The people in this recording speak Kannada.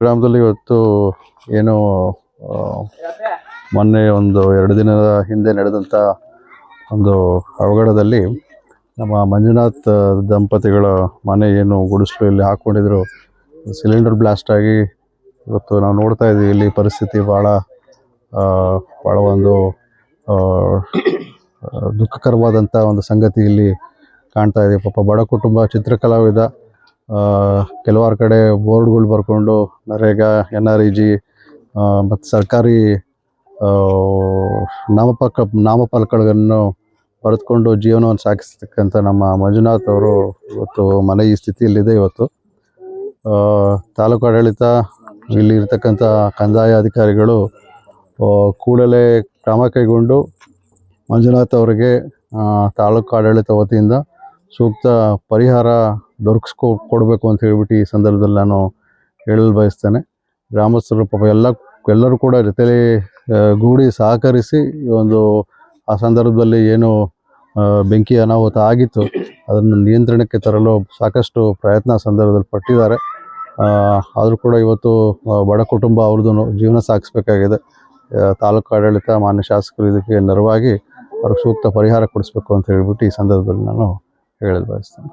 ಗ್ರಾಮದಲ್ಲಿ ಇವತ್ತು ಏನು ಆ, ಮೊನ್ನೆ ಒಂದು 2 ದಿನದ ಹಿಂದೆ ನಡೆದಂಥ ಒಂದು ಅವಘಡದಲ್ಲಿ ನಮ್ಮ ಮಂಜುನಾಥ್ ದಂಪತಿಗಳ ಮನೆ ಏನು ಗುಡಿಸಲು ಇಲ್ಲಿ ಹಾಕ್ಕೊಂಡಿದ್ರು, ಸಿಲಿಂಡರ್ ಬ್ಲಾಸ್ಟ್ ಆಗಿ ಇವತ್ತು ನಾವು ನೋಡ್ತಾ ಇದ್ದೀವಿ. ಇಲ್ಲಿ ಪರಿಸ್ಥಿತಿ ಭಾಳ ಒಂದು ಆ, ದುಃಖಕರವಾದಂಥ ಒಂದು ಸಂಗತಿ ಇಲ್ಲಿ ಕಾಣ್ತಾ ಇದೆ. ಪಾಪ ಬಡ ಕುಟುಂಬ, ಚಿತ್ರಕಲಾವಿದ, ಕೆಲವಾರು ಕಡೆ ಬೋರ್ಡ್ಗಳು ಬರ್ಕೊಂಡು ನರೇಗಾ, NREG ಮತ್ತು ಸರ್ಕಾರಿ ನಾಮಫಲಕಗಳನ್ನು ಬರೆದುಕೊಂಡು ಜೀವನವನ್ನು ಸಾಗಿಸ್ತಕ್ಕಂಥ ನಮ್ಮ ಮಂಜುನಾಥ್ ಅವರು ಇವತ್ತು ಮನೆ ಈ ಸ್ಥಿತಿಯಲ್ಲಿದೆ. ಇವತ್ತು ತಾಲೂಕು ಆಡಳಿತ, ಇಲ್ಲಿ ಇರ್ತಕ್ಕಂಥ ಕಂದಾಯ ಅಧಿಕಾರಿಗಳು ಕೂಡಲೇ ಕ್ರಮ ಕೈಗೊಂಡು ಮಂಜುನಾಥ್ ಅವರಿಗೆ ತಾಲೂಕು ಆಡಳಿತ ವತಿಯಿಂದ ಸೂಕ್ತ ಪರಿಹಾರ ಕೊಡಬೇಕು ಅಂತ ಹೇಳ್ಬಿಟ್ಟು ಈ ಸಂದರ್ಭದಲ್ಲಿ ನಾನು ಹೇಳಲು ಬಯಸ್ತೇನೆ. ಗ್ರಾಮಸ್ಥರು ಪಾಪ ಎಲ್ಲರೂ ಕೂಡ ಜೊತೆಲಿ ಗೂಡಿ ಸಹಕರಿಸಿ ಈ ಒಂದು ಆ ಸಂದರ್ಭದಲ್ಲಿ ಏನು ಬೆಂಕಿ ಅನಾಹುತ ಆಗಿತ್ತು ಅದನ್ನು ನಿಯಂತ್ರಣಕ್ಕೆ ತರಲು ಸಾಕಷ್ಟು ಪ್ರಯತ್ನ ಸಂದರ್ಭದಲ್ಲಿ ಪಟ್ಟಿದ್ದಾರೆ. ಆದರೂ ಕೂಡ ಇವತ್ತು ಬಡ ಕುಟುಂಬ ಅವ್ರದ್ದು ಜೀವನ ಸಾಗಿಸ್ಬೇಕಾಗಿದೆ. ತಾಲೂಕು ಆಡಳಿತ, ಮಾನ್ಯ ಶಾಸಕರು ಇದಕ್ಕೆ ನೆರವಾಗಿ ಅವ್ರಿಗೆ ಸೂಕ್ತ ಪರಿಹಾರ ಕೊಡಿಸ್ಬೇಕು ಅಂತ ಹೇಳ್ಬಿಟ್ಟು ಈ ಸಂದರ್ಭದಲ್ಲಿ ನಾನು ಹೇಳಲು ಬಯಸ್ತೇನೆ.